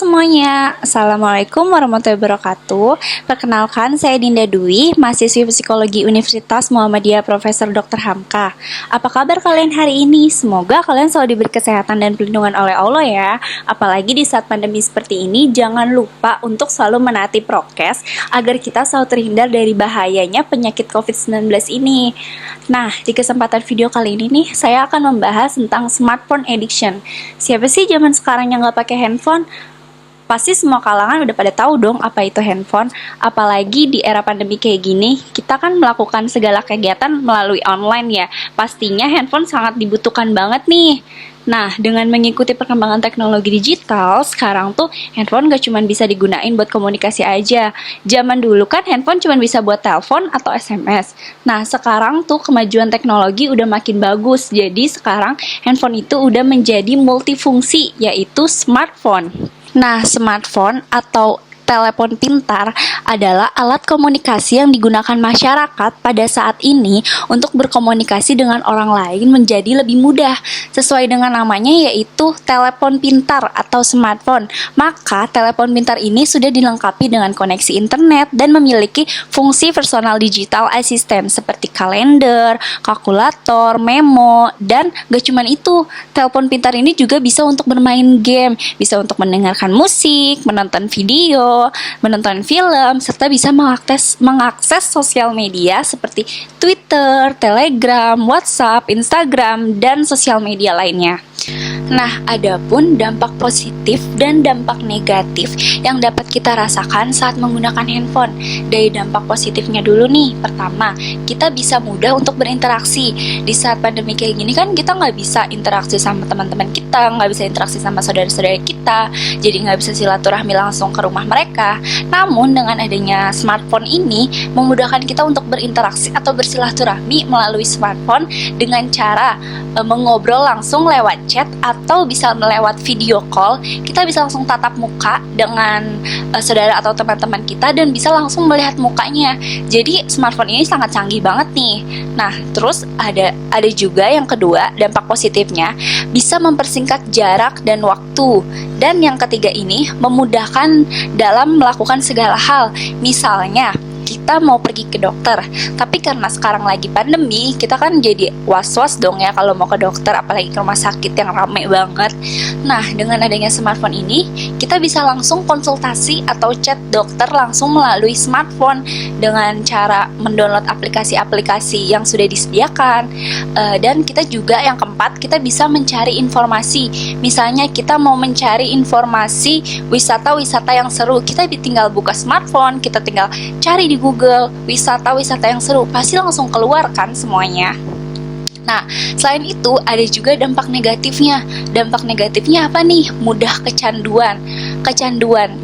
semuanya, Assalamualaikum warahmatullahi wabarakatuh. Perkenalkan, saya Dinda Dwi, mahasiswi Psikologi Universitas Muhammadiyah Profesor Dr. Hamka. Apa kabar kalian hari ini? Semoga kalian selalu diberi kesehatan dan perlindungan oleh Allah ya. Apalagi di saat pandemi seperti ini, jangan lupa untuk selalu menaati prokes agar kita selalu terhindar dari bahayanya penyakit COVID-19 ini. Nah, di kesempatan video kali ini nih, saya akan membahas tentang smartphone addiction. Siapa sih zaman sekarang yang nggak pakai handphone? Pasti semua kalangan udah pada tahu dong apa itu handphone. Apalagi di era pandemi kayak gini, kita kan melakukan segala kegiatan melalui online ya. Pastinya handphone sangat dibutuhkan banget nih. Nah, dengan mengikuti perkembangan teknologi digital, sekarang tuh handphone gak cuma bisa digunain buat komunikasi aja. Zaman dulu kan handphone cuma bisa buat telepon atau SMS. Nah, sekarang tuh kemajuan teknologi udah makin bagus. Jadi sekarang handphone itu udah menjadi multifungsi, yaitu smartphone. Nah, smartphone atau telepon pintar adalah alat komunikasi yang digunakan masyarakat pada saat ini untuk berkomunikasi dengan orang lain menjadi lebih mudah. Sesuai dengan namanya yaitu telepon pintar atau smartphone. Maka telepon pintar ini sudah dilengkapi dengan koneksi internet dan memiliki fungsi personal digital assistant seperti kalender, kalkulator, memo, dan gak cuman itu, telepon pintar ini juga bisa untuk bermain game, bisa untuk mendengarkan musik, menonton video, menonton film, serta bisa mengakses sosial media seperti Twitter, Telegram, WhatsApp, Instagram, dan sosial media lainnya. Nah, adapun dampak positif dan dampak negatif yang dapat kita rasakan saat menggunakan handphone. Dari dampak positifnya dulu nih, pertama, kita bisa mudah untuk berinteraksi. Di saat pandemi kayak gini kan kita nggak bisa interaksi sama teman-teman kita, nggak bisa interaksi sama saudara-saudara kita, jadi nggak bisa silaturahmi langsung ke rumah mereka. Namun dengan adanya smartphone ini, memudahkan kita untuk berinteraksi atau bersilaturahmi melalui smartphone dengan cara mengobrol langsung lewat chat atau bisa melewat video call. Kita bisa langsung tatap muka dengan saudara atau teman-teman kita dan bisa langsung melihat mukanya. Jadi smartphone ini sangat canggih banget nih. Nah, terus ada juga yang kedua, dampak positifnya bisa mempersingkat jarak dan waktu. Dan yang ketiga ini memudahkan dalam melakukan segala hal. Misalnya kita mau pergi ke dokter, tapi karena sekarang lagi pandemi, kita kan jadi was-was dong ya kalau mau ke dokter, apalagi ke rumah sakit yang rame banget. Nah, dengan adanya smartphone ini, kita bisa langsung konsultasi atau chat dokter langsung melalui smartphone dengan cara mendownload aplikasi-aplikasi yang sudah disediakan. Dan kita juga yang keempat, kita bisa mencari informasi. Misalnya kita mau mencari informasi wisata-wisata yang seru, kita tinggal buka smartphone, kita tinggal cari di Google wisata-wisata yang seru, pasti langsung keluar kan semuanya. Nah, selain itu ada juga dampak negatifnya. Dampak negatifnya apa nih? Mudah kecanduan.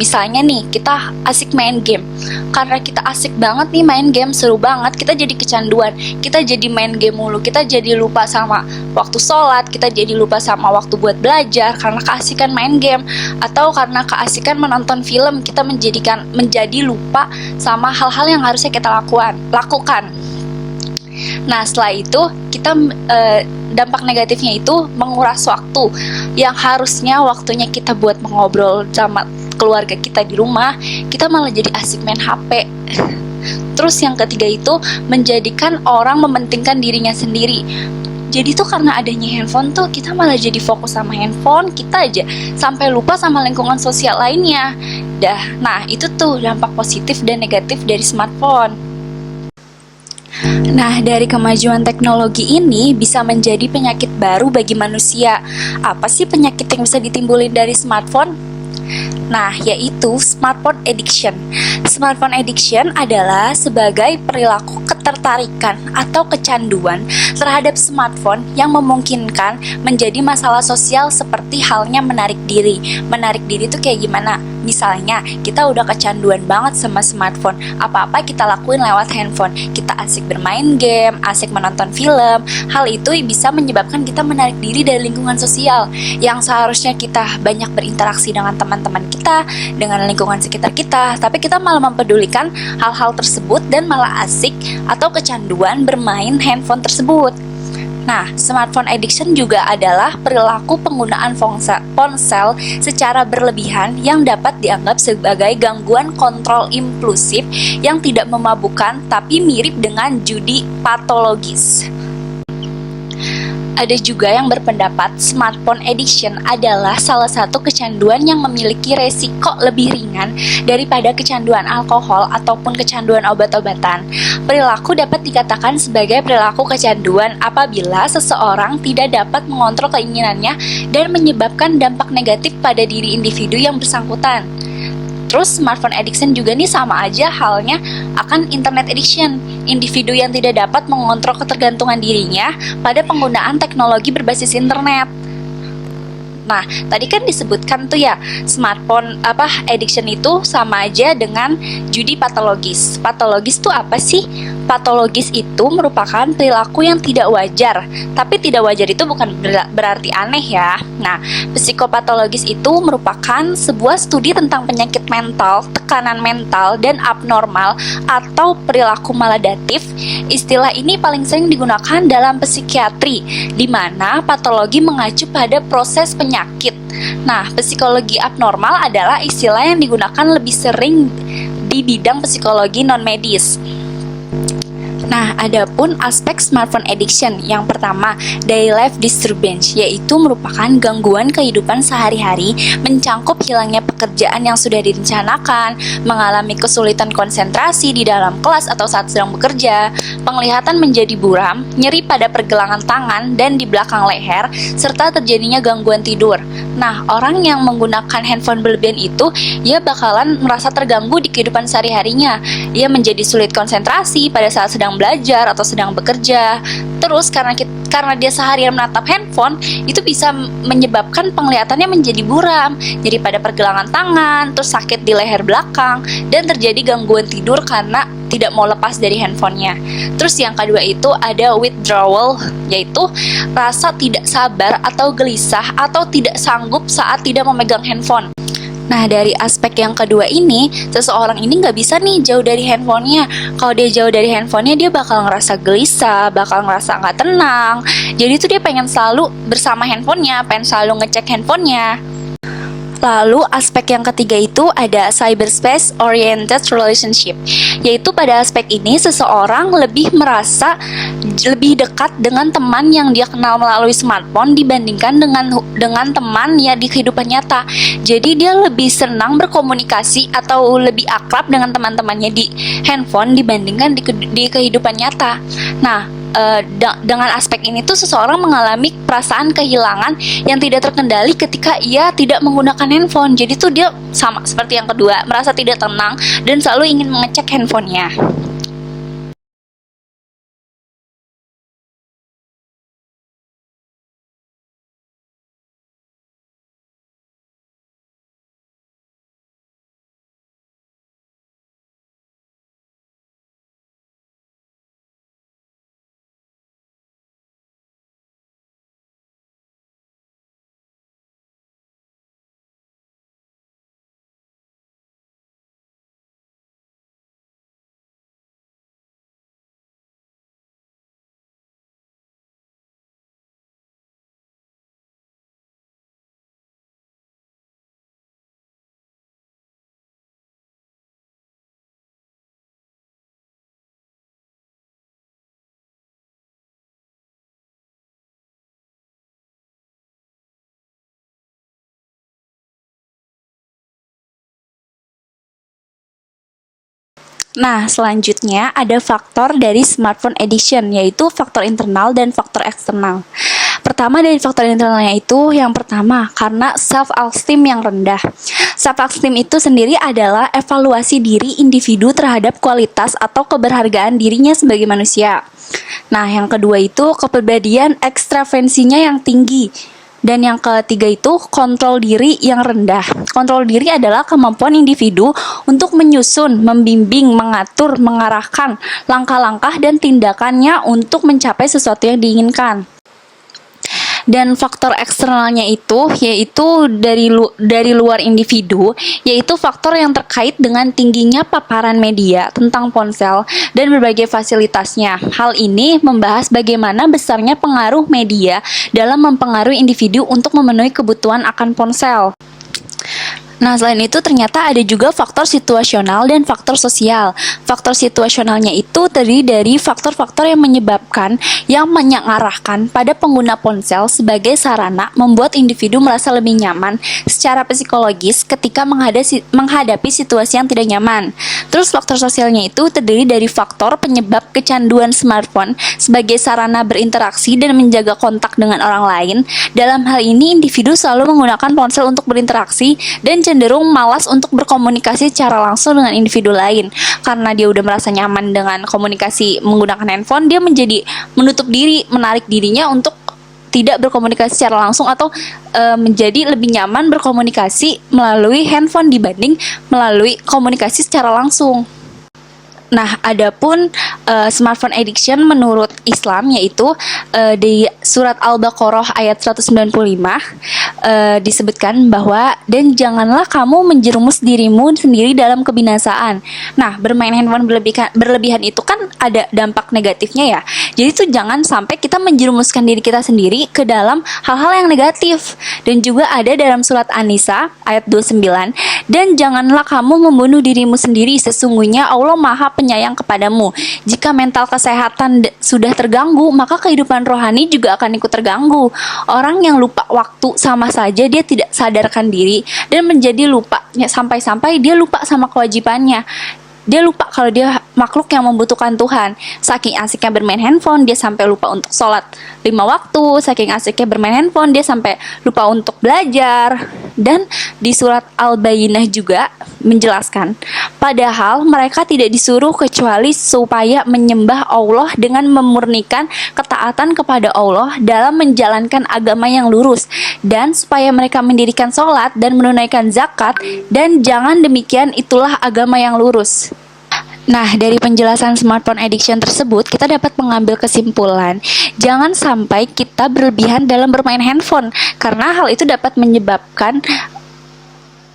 Misalnya nih, kita asik main game. Karena kita asik banget nih main game, seru banget, kita jadi kecanduan. Kita jadi main game mulu, kita jadi lupa sama waktu sholat, kita jadi lupa sama waktu buat belajar karena keasikan main game, atau karena keasikan menonton film, kita menjadi lupa sama hal-hal yang harusnya kita lakukan. Nah, setelah itu kita dampak negatifnya itu menguras waktu yang harusnya waktunya kita buat mengobrol sama keluarga kita di rumah, kita malah jadi asik main HP. Terus yang ketiga itu menjadikan orang mementingkan dirinya sendiri. Jadi tuh karena adanya handphone tuh kita malah jadi fokus sama handphone kita aja, sampai lupa sama lingkungan sosial lainnya. Nah, itu tuh dampak positif dan negatif dari smartphone. Nah, dari kemajuan teknologi ini bisa menjadi penyakit baru bagi manusia. Apa sih penyakit yang bisa ditimbulin dari smartphone? Nah, yaitu smartphone addiction. Smartphone addiction adalah sebagai perilaku ketertarikan atau kecanduan terhadap smartphone yang memungkinkan menjadi masalah sosial seperti halnya menarik diri. Menarik diri itu kayak gimana? Misalnya, kita udah kecanduan banget sama smartphone, apa-apa kita lakuin lewat handphone. Kita asik bermain game, asik menonton film. Hal itu bisa menyebabkan kita menarik diri dari lingkungan sosial yang seharusnya kita banyak berinteraksi dengan teman-teman kita, dengan lingkungan sekitar kita, tapi kita malah mempedulikan hal-hal tersebut dan malah asik atau kecanduan bermain handphone tersebut. Nah, smartphone addiction juga adalah perilaku penggunaan ponsel secara berlebihan yang dapat dianggap sebagai gangguan kontrol impulsif yang tidak memabukkan tapi mirip dengan judi patologis. Ada juga yang berpendapat smartphone addiction adalah salah satu kecanduan yang memiliki resiko lebih ringan daripada kecanduan alkohol ataupun kecanduan obat-obatan. Perilaku dapat dikatakan sebagai perilaku kecanduan apabila seseorang tidak dapat mengontrol keinginannya dan menyebabkan dampak negatif pada diri individu yang bersangkutan. Terus smartphone addiction juga nih sama aja halnya akan internet addiction. Individu yang tidak dapat mengontrol ketergantungan dirinya pada penggunaan teknologi berbasis internet. Nah, tadi kan disebutkan tuh ya, smartphone addiction itu sama aja dengan judi patologis. Patologis tuh apa sih? Patologis itu merupakan perilaku yang tidak wajar. Tapi tidak wajar itu bukan berarti aneh ya. Nah, psikopatologis itu merupakan sebuah studi tentang penyakit mental, tekanan mental, dan abnormal atau perilaku maladaptif. Istilah ini paling sering digunakan dalam psikiatri, di mana patologi mengacu pada proses penyakit. Nah, psikologi abnormal adalah istilah yang digunakan lebih sering di bidang psikologi non-medis. Nah, adapun aspek smartphone addiction, yang pertama, daily life disturbance, yaitu merupakan gangguan kehidupan sehari-hari, mencangkup hilangnya pekerjaan yang sudah direncanakan, mengalami kesulitan konsentrasi di dalam kelas atau saat sedang bekerja, penglihatan menjadi buram, nyeri pada pergelangan tangan dan di belakang leher, serta terjadinya gangguan tidur. Nah, orang yang menggunakan handphone berlebihan itu, ia bakalan merasa terganggu di kehidupan sehari-harinya. Ia menjadi sulit konsentrasi pada saat sedang belajar atau sedang bekerja. Terus karena dia seharian menatap handphone, itu bisa menyebabkan penglihatannya menjadi buram, nyeri pada pergelangan tangan, terus sakit di leher belakang, dan terjadi gangguan tidur karena tidak mau lepas dari handphonenya. Terus yang kedua itu ada withdrawal, yaitu rasa tidak sabar atau gelisah atau tidak sanggup saat tidak memegang handphone. Nah, dari aspek yang kedua ini, seseorang ini nggak bisa nih jauh dari handphonenya. Kalau dia jauh dari handphonenya, dia bakal ngerasa gelisah, bakal ngerasa nggak tenang. Jadi tuh dia pengen selalu bersama handphonenya, pengen selalu ngecek handphonenya. Lalu aspek yang ketiga itu ada cyberspace oriented relationship, yaitu pada aspek ini seseorang lebih merasa lebih dekat dengan teman yang dia kenal melalui smartphone dibandingkan dengan teman ya di kehidupan nyata. Jadi dia lebih senang berkomunikasi atau lebih akrab dengan teman-temannya di handphone dibandingkan di kehidupan nyata. Nah, dengan aspek ini tuh seseorang mengalami perasaan kehilangan yang tidak terkendali ketika ia tidak menggunakan handphone. Jadi tuh dia sama seperti yang kedua, merasa tidak tenang dan selalu ingin mengecek handphonenya. Nah, selanjutnya ada faktor dari smartphone addiction, yaitu faktor internal dan faktor eksternal. Pertama dari faktor internalnya itu, yang pertama karena self-esteem yang rendah. Self-esteem itu sendiri adalah evaluasi diri individu terhadap kualitas atau keberhargaan dirinya sebagai manusia. Nah, yang kedua itu kepribadian ekstravensinya yang tinggi. Dan yang ketiga itu kontrol diri yang rendah. Kontrol diri adalah kemampuan individu untuk menyusun, membimbing, mengatur, mengarahkan langkah-langkah dan tindakannya untuk mencapai sesuatu yang diinginkan. Dan faktor eksternalnya itu yaitu dari luar individu, yaitu faktor yang terkait dengan tingginya paparan media tentang ponsel dan berbagai fasilitasnya. Hal ini membahas bagaimana besarnya pengaruh media dalam mempengaruhi individu untuk memenuhi kebutuhan akan ponsel. Nah, selain itu ternyata ada juga faktor situasional dan faktor sosial. Faktor situasionalnya itu terdiri dari faktor-faktor yang mengarahkan pada pengguna ponsel sebagai sarana membuat individu merasa lebih nyaman secara psikologis ketika menghadapi situasi yang tidak nyaman. Terus faktor sosialnya itu terdiri dari faktor penyebab kecanduan smartphone sebagai sarana berinteraksi dan menjaga kontak dengan orang lain. Dalam hal ini, individu selalu menggunakan ponsel untuk berinteraksi dan cenderung malas untuk berkomunikasi secara langsung dengan individu lain. Karena dia udah merasa nyaman dengan komunikasi menggunakan handphone, dia menjadi menutup diri, menarik dirinya untuk tidak berkomunikasi secara langsung atau menjadi lebih nyaman berkomunikasi melalui handphone dibanding melalui komunikasi secara langsung. Nah, adapun smartphone addiction menurut Islam yaitu di surat Al-Baqarah ayat 195 disebutkan bahwa dan janganlah kamu menjerumus dirimu sendiri dalam kebinasaan. Nah, bermain handphone berlebihan itu kan ada dampak negatifnya ya. Jadi itu jangan sampai kita menjerumuskan diri kita sendiri ke dalam hal-hal yang negatif. Dan juga ada dalam surat An-Nisa ayat 29, dan janganlah kamu membunuh dirimu sendiri, sesungguhnya Allah Maha penyayang kepadamu. Jika mental kesehatan sudah terganggu, maka kehidupan rohani juga akan ikut terganggu. Orang yang lupa waktu sama saja dia tidak sadarkan diri dan menjadi lupa sampai-sampai dia lupa sama kewajibannya. Dia lupa kalau dia makhluk yang membutuhkan Tuhan. Saking asiknya bermain handphone, dia sampai lupa untuk sholat 5 waktu. Saking asiknya bermain handphone, dia sampai lupa untuk belajar. Dan di surat Al-Bayyinah juga menjelaskan, padahal mereka tidak disuruh kecuali supaya menyembah Allah dengan memurnikan ketaatan kepada Allah dalam menjalankan agama yang lurus, dan supaya mereka mendirikan sholat dan menunaikan zakat, dan jangan demikian itulah agama yang lurus. Nah, dari penjelasan smartphone addiction tersebut, kita dapat mengambil kesimpulan, jangan sampai kita berlebihan dalam bermain handphone, karena hal itu dapat menyebabkan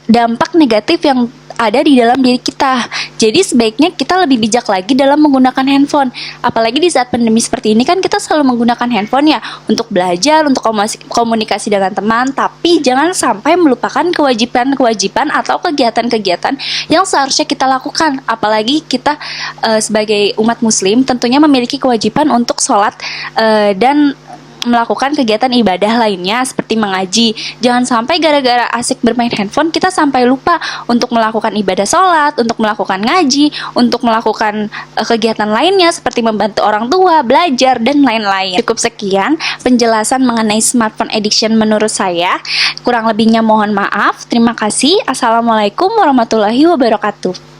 dampak negatif yang ada di dalam diri kita. Jadi sebaiknya kita lebih bijak lagi dalam menggunakan handphone. Apalagi di saat pandemi seperti ini kan kita selalu menggunakan handphone ya untuk belajar, untuk komunikasi dengan teman, tapi jangan sampai melupakan kewajiban-kewajiban atau kegiatan-kegiatan yang seharusnya kita lakukan. Apalagi kita sebagai umat muslim tentunya memiliki kewajiban untuk sholat dan melakukan kegiatan ibadah lainnya seperti mengaji. Jangan sampai gara-gara asik bermain handphone kita sampai lupa untuk melakukan ibadah sholat, untuk melakukan ngaji, untuk melakukan kegiatan lainnya seperti membantu orang tua, belajar, dan lain-lain. Cukup sekian penjelasan mengenai smartphone addiction menurut saya. Kurang lebihnya mohon maaf. Terima kasih. Assalamualaikum warahmatullahi wabarakatuh.